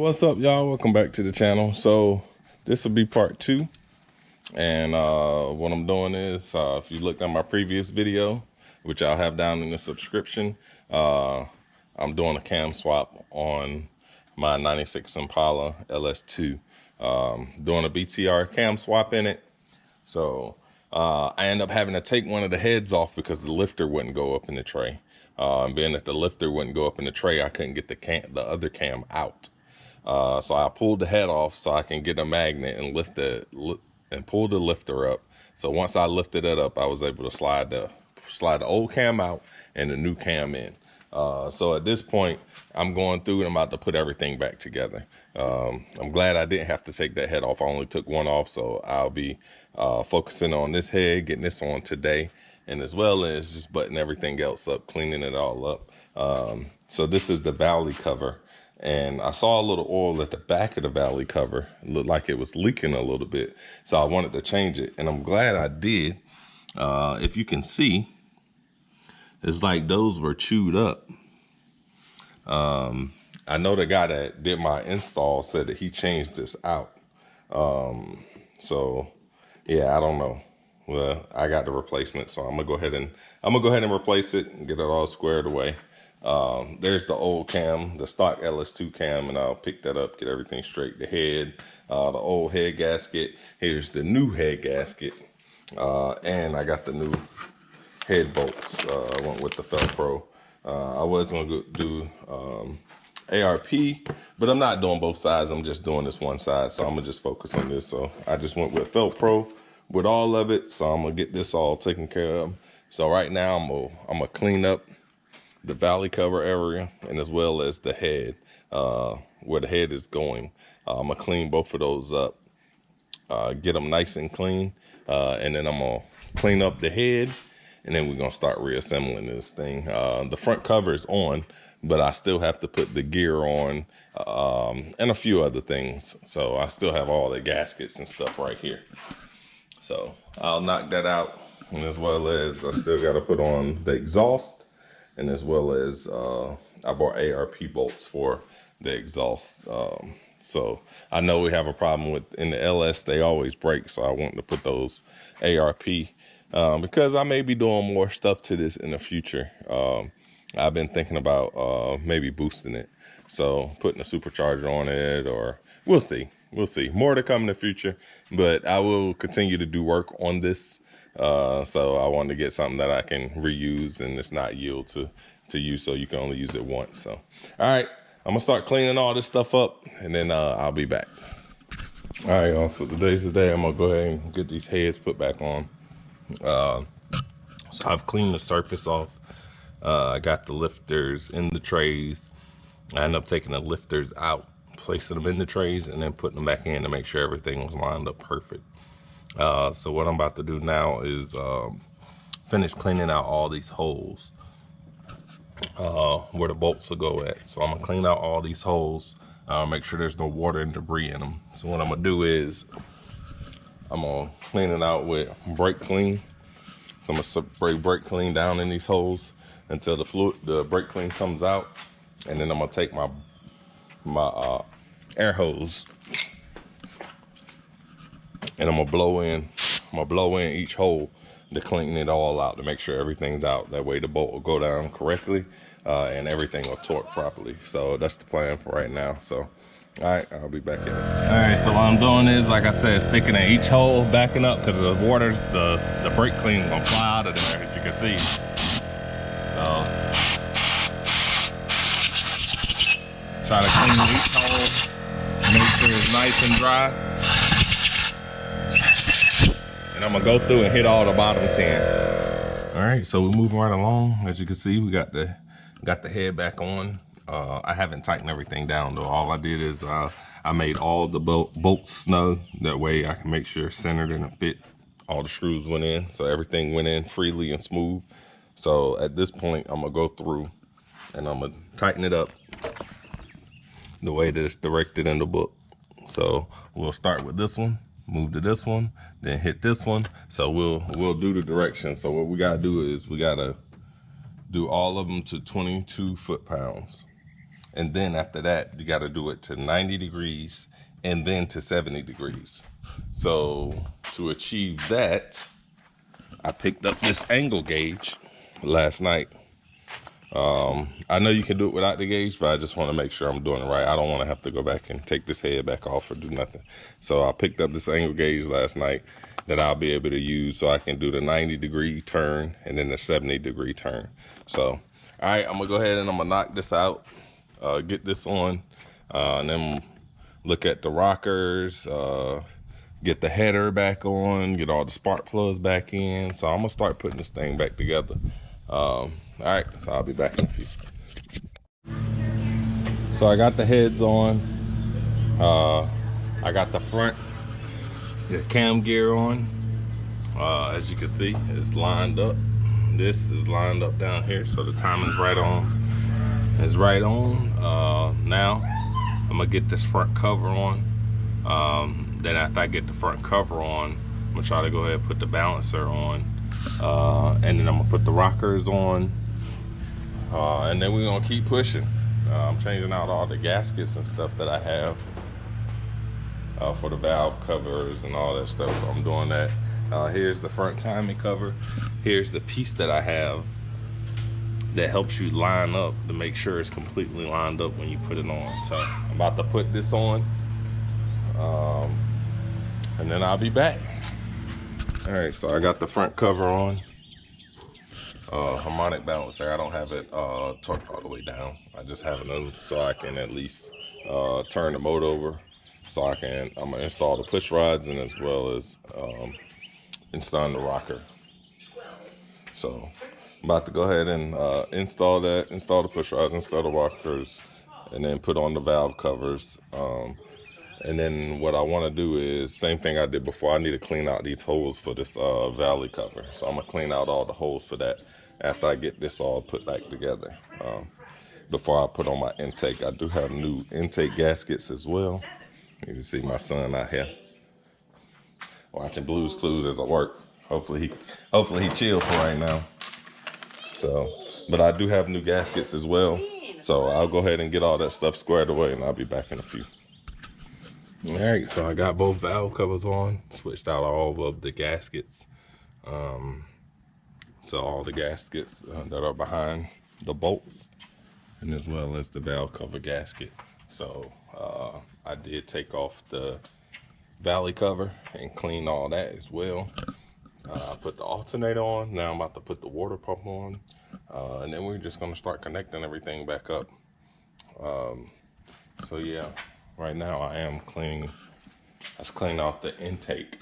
What's up, y'all? Welcome back to the channel. So this will be part 2, and what I'm doing is if you looked at my previous video, which I'll have down in the subscription, I'm doing a cam swap on my 96 Impala LS2, doing a BTR cam swap in it. So I end up having to take one of the heads off because the lifter wouldn't go up in the tray. And being that the lifter wouldn't go up in the tray, I couldn't get the other cam out. So I pulled the head off so I can get a magnet and pull the lifter up. So once I lifted it up, I was able to slide the old cam out and the new cam in. So at this point, I'm going through and I'm about to put everything back together. I'm glad I didn't have to take that head off. I only took one off, so I'll be focusing on this head, getting this on today, and as well as just buttoning everything else up, cleaning it all up. So this is the valley cover. And I saw a little oil at the back of the valley cover. It looked like it was leaking a little bit. So I wanted to change it. And I'm glad I did. If you can see, it's like those were chewed up. I know the guy that did my install said that he changed this out. So yeah, I don't know. Well, I got the replacement, so I'm gonna go ahead and replace it and get it all squared away. There's the old cam, the stock LS2 cam, and I'll pick that up, get everything straight. The head, the old head gasket. Here's the new head gasket, and I got the new head bolts. I went with the Velcro. I was gonna do ARP, but I'm not doing both sides. I'm just doing this one side, so I'm gonna just focus on this. So I just went with Velcro with all of it. So I'm gonna get this all taken care of. So right now I'm gonna clean up the valley cover area, and as well as the head, where the head is going. I'm gonna clean both of those up, get them nice and clean, and then I'm gonna clean up the head, and then we're gonna start reassembling this thing. The front cover is on, but I still have to put the gear on, and a few other things. So I still have all the gaskets and stuff right here. So I'll knock that out, and as well as I still gotta put on the exhaust. And as well as I bought ARP bolts for the exhaust. So I know we have a problem with, in the LS, they always break. So I want to put those ARP because I may be doing more stuff to this in the future. I've been thinking about maybe boosting it. So putting a supercharger on it, or we'll see. We'll see. More to come in the future. But I will continue to do work on this. So I wanted to get something that I can reuse and it's not yield to use, so you can only use it once. So, all right, I'm gonna start cleaning all this stuff up, and then I'll be back. All right, y'all, so today's the day. I'm gonna go ahead and get these heads put back on. So I've cleaned the surface off. I got the lifters in the trays. I ended up taking the lifters out, placing them in the trays, and then putting them back in to make sure everything was lined up perfect. So what I'm about to do now is finish cleaning out all these holes where the bolts will go at. So I'm gonna clean out all these holes, make sure there's no water and debris in them. So what I'm gonna do is I'm gonna clean it out with brake clean. So I'm gonna spray brake clean down in these holes until the brake clean comes out, and then I'm gonna take my air hose, and I'm gonna blow in each hole to clean it all out, to make sure everything's out. That way the bolt will go down correctly, and everything will torque properly. So that's the plan for right now. So, all right, I'll be back in. All right, so what I'm doing is, like I said, sticking in each hole, backing up, because the water's, the brake clean's gonna fly out of there, as you can see. So, try to clean each hole, make sure it's nice and dry. And I'm gonna go through and hit all the bottom 10. All right, so we're moving right along. As you can see, we got the head back on. I haven't tightened everything down though. All I did is I made all the bolts snug. That way I can make sure it's centered and it fit. All the screws went in, so everything went in freely and smooth. So at this point, I'm gonna go through and I'm gonna tighten it up the way that it's directed in the book. So we'll start with this one, move to this one, then hit this one. So we'll do the direction. So what we gotta do is we gotta do all of them to 22 foot-pounds. And then after that, you got to do it to 90 degrees and then to 70 degrees. So to achieve that, I picked up this angle gauge last night. I know you can do it without the gauge, but I just want to make sure I'm doing it right. I don't want to have to go back and take this head back off or do nothing. So I picked up this angle gauge last night that I'll be able to use so I can do the 90-degree turn and then the 70-degree turn. So, all right, I'm going to go ahead and I'm going to knock this out, get this on, and then look at the rockers, get the header back on, get all the spark plugs back in. So I'm going to start putting this thing back together. All right, so I'll be back in a few. So I got the heads on. I got the front, the cam gear on. As you can see, it's lined up. This is lined up down here, so the timing's right on. It's right on. Now I'm gonna get this front cover on. Then after I get the front cover on, I'm gonna try to go ahead and put the balancer on. And then I'm gonna put the rockers on. And then we're gonna keep pushing. I'm changing out all the gaskets and stuff that I have for the valve covers and all that stuff, so I'm doing that. Here's the front timing cover. Here's the piece that I have that helps you line up to make sure it's completely lined up when you put it on. So I'm about to put this on, and then I'll be back. All right, so I got the front cover on. Harmonic balancer. I don't have it torqued all the way down. I just have it on so I can at least turn the motor over. So I'm gonna install the push rods and as well as installing the rocker. So I'm about to go ahead and install that, install the push rods, install the rockers, and then put on the valve covers. And then what I want to do is same thing I did before. I need to clean out these holes for this valley cover. So I'm gonna clean out all the holes for that after I get this all put back together. Before I put on my intake, I do have new intake gaskets as well. You can see my son out here watching Blue's Clues as I work. Hopefully he chill for right now. So, but I do have new gaskets as well. So I'll go ahead and get all that stuff squared away and I'll be back in a few. All right, so I got both valve covers on, switched out all of the gaskets. So all the gaskets that are behind the bolts and as well as the valve cover gasket. So I did take off the valley cover and clean all that as well. I put the alternator on. Now I'm about to put the water pump on. And then we're just gonna start connecting everything back up. So yeah, right now I am cleaning, let's clean off the intake.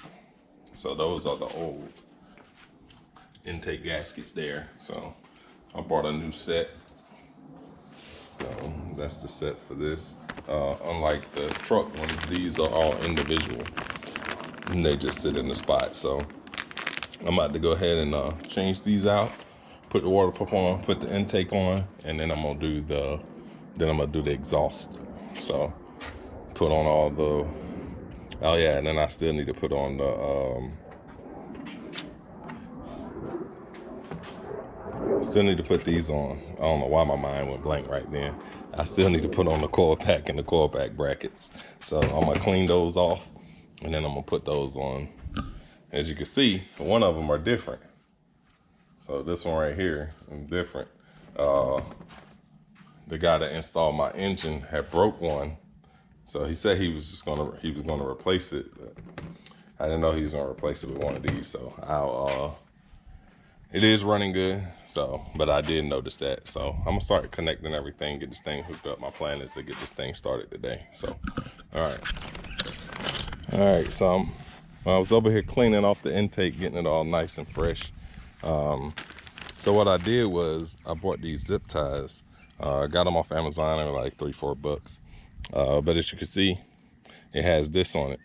So those are the old intake gaskets there. So I bought a new set. So that's the set for this. Unlike the truck ones, these are all individual and they just sit in the spot. So I'm about to go ahead and change these out, put the water pump on, put the intake on, and then I'm gonna do the exhaust. So put on all the, oh yeah, and then I still need to put on the still need to put these on. I don't know why my mind went blank right then. I still need to put on the coil pack and the coil pack brackets. So I'm gonna clean those off and then I'm gonna put those on. As you can see, one of them are different. So this one right here is different. The guy that installed my engine had broke one. So he said he was gonna replace it. But I didn't know he was gonna replace it with one of these. So it is running good. So, but I did notice that. So I'm gonna start connecting everything, get this thing hooked up. My plan is to get this thing started today. So, all right. So I was over here cleaning off the intake, getting it all nice and fresh. So what I did was I bought these zip ties. Got them off Amazon. They were like $3-4. But as you can see, it has this on it.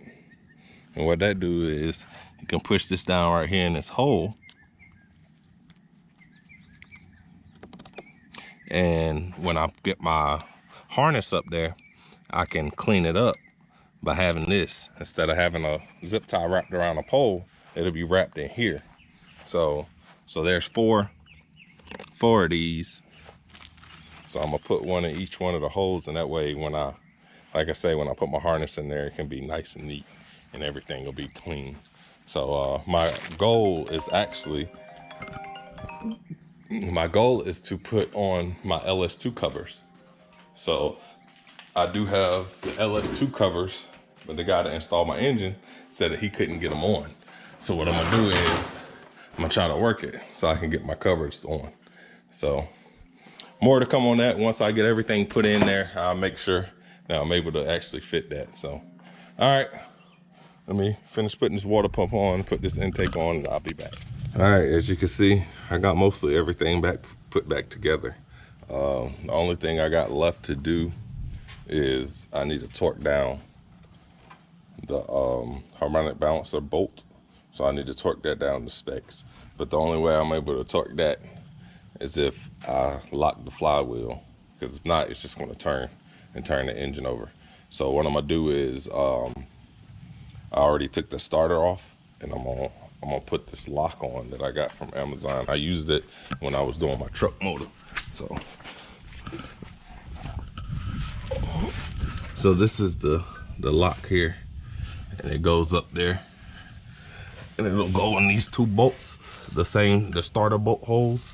And what that do is you can push this down right here in this hole. And when I get my harness up there, I can clean it up by having this. Instead of having a zip tie wrapped around a pole, it'll be wrapped in here. So there's four of these. So I'm gonna put one in each one of the holes, and that way when I, like I say, when I put my harness in there, it can be nice and neat and everything will be clean. So my goal is to put on my LS2 covers. So I do have the LS2 covers, but the guy that installed my engine said that he couldn't get them on. So what I'm gonna do is I'm gonna try to work it so I can get my covers on. So more to come on that. Once I get everything put in there, I'll make sure that I'm able to actually fit that. So, all right, let me finish putting this water pump on, put this intake on, and I'll be back. All right, as you can see, I got mostly everything put back together. The only thing I got left to do is I need to torque down the harmonic balancer bolt. So I need to torque that down to specs. But the only way I'm able to torque that is if I lock the flywheel, because if not, it's just going to turn the engine over. So what I'm gonna do is I already took the starter off, and I'm gonna put this lock on that I got from Amazon. I used it when I was doing my truck motor. So this is the lock here, and it goes up there, and it'll go in these two bolts, the starter bolt holes,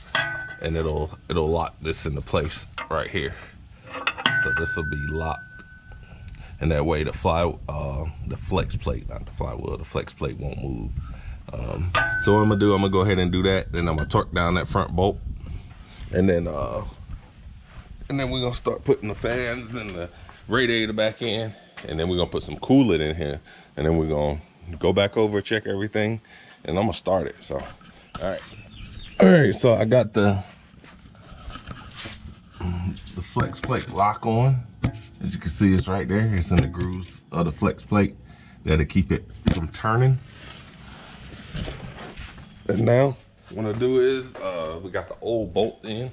and it'll lock this into place right here. So this will be locked, and that way the flex plate, not the flywheel, the flex plate won't move. So what I'm gonna go ahead and do that. Then I'm gonna torque down that front bolt, and then we're gonna start putting the fans and the radiator back in, and then we're gonna put some coolant in here, and then we're gonna go back over, check everything, and I'm gonna start it. So, all right. So I got the flex plate lock on. As you can see, it's right there. It's in the grooves of the flex plate that'll keep it from turning. And now what I do is we got the old bolt in,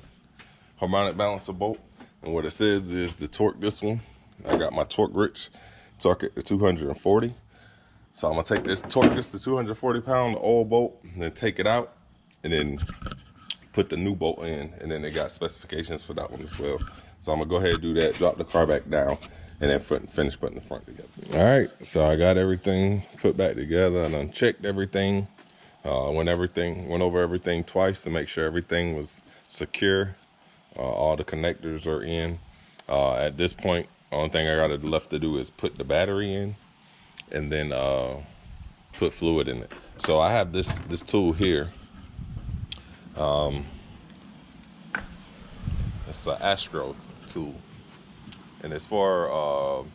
harmonic balancer bolt, and what it says is to torque this one. I got my torque wrench, torque it to 240. So I'm gonna torque this to 240 pound, the old bolt, and then take it out, and then put the new bolt in, and then they got specifications for that one as well. So I'm gonna go ahead and do that, drop the car back down, and then finish putting the front together. All right, so I got everything put back together, and unchecked everything. Went over everything twice to make sure everything was secure. All the connectors are in. At this point, only thing I got left to do is put the battery in, and then put fluid in it. So I have this tool here. It's an Astro tool, and it's for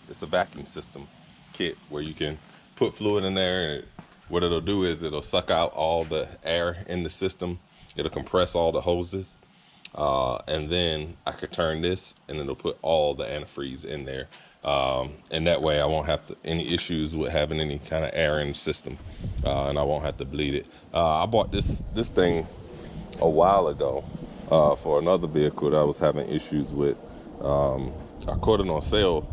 it's a vacuum system kit where you can put fluid in there, and what it'll do is it'll suck out all the air in the system. It'll compress all the hoses, and then I could turn this, and it'll put all the antifreeze in there, and that way I won't have any issues with having any kind of air in the system, and I won't have to bleed it. I bought this thing a while ago for another vehicle that I was having issues with. I caught it on sale.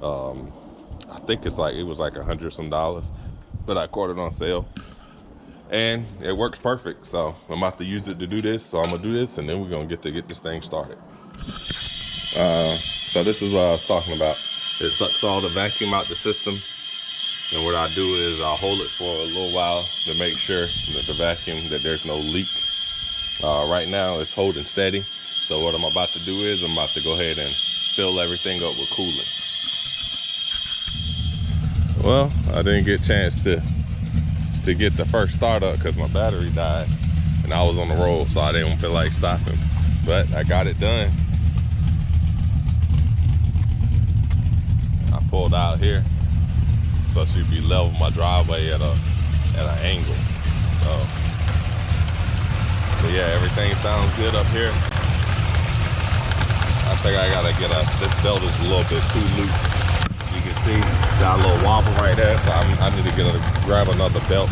I think it was like $100 some, but I caught it on sale, and it works perfect. So I'm about to use it to do this. So I'm gonna do this, and then we're gonna get this thing started. So this is what I was talking about. It sucks all the vacuum out the system, and what I do is I'll hold it for a little while to make sure that there's no leak. Right now it's holding steady. So what I'm about to do is I'm about to go ahead and fill everything up with coolant. Well, I didn't get a chance to get the first start up because my battery died, and I was on the road, so I didn't feel like stopping. But I got it done. I pulled out here, so I should be level my driveway at an angle. So yeah, everything sounds good up here. I think I gotta this belt is a little bit too loose. You can see, got a little wobble right there, so I need to grab another belt.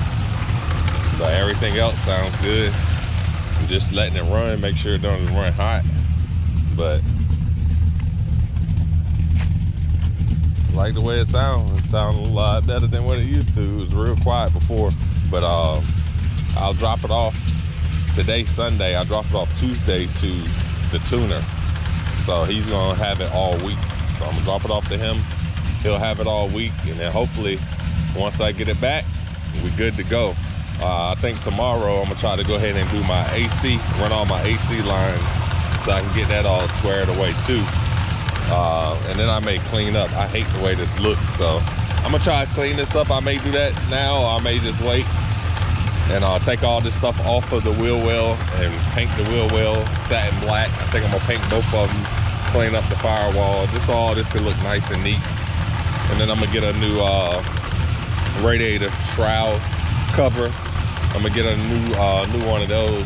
But everything else sounds good. I'm just letting it run, make sure it doesn't run hot. But I like the way it sounds. It sounds a lot better than what it used to. It was real quiet before, but I'll drop it off. Today's Sunday. I dropped it off Tuesday to the tuner. So he's gonna have it all week. So I'm gonna drop it off to him. He'll have it all week, and then hopefully once I get it back, we're good to go. I think tomorrow I'm gonna try to go ahead and do my AC, run all my AC lines so I can get that all squared away too. And then I may clean up. I hate the way this looks, so I'm gonna try to clean this up. I may do that now, or I may just wait and take all this stuff off of the wheel well and paint the wheel well satin black. I think I'm gonna paint both of them, clean up the firewall. Just all this could look nice and neat. And then I'm gonna get a new radiator shroud cover. I'm gonna get a new one of those.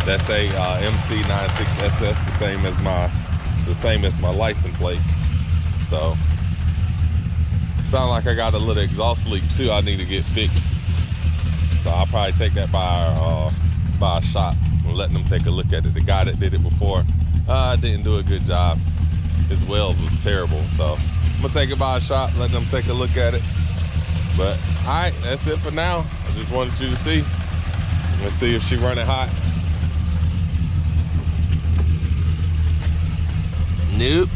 That's a MC96SS, the same as my license plate. So sound like I got a little exhaust leak too. I need to get fixed. So I'll probably take that by a shop and let them take a look at it. The guy that did it before didn't do a good job. His weld was terrible. So I'm gonna take it by a shop, let them take a look at it. But all right, that's it for now. I just wanted you to see. Let's see if she running hot. Nope,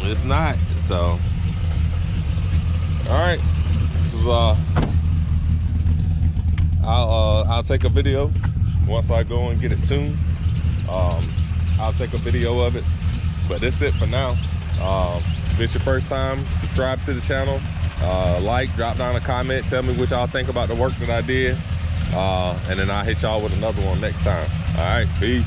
it's not. So all right, this is I'll take a video once I go and get it tuned. I'll take a video of it, but that's it for now. If it's your first time, subscribe to the channel, like, drop down a comment, tell me what y'all think about the work that I did, and then I'll hit y'all with another one next time. All right, peace.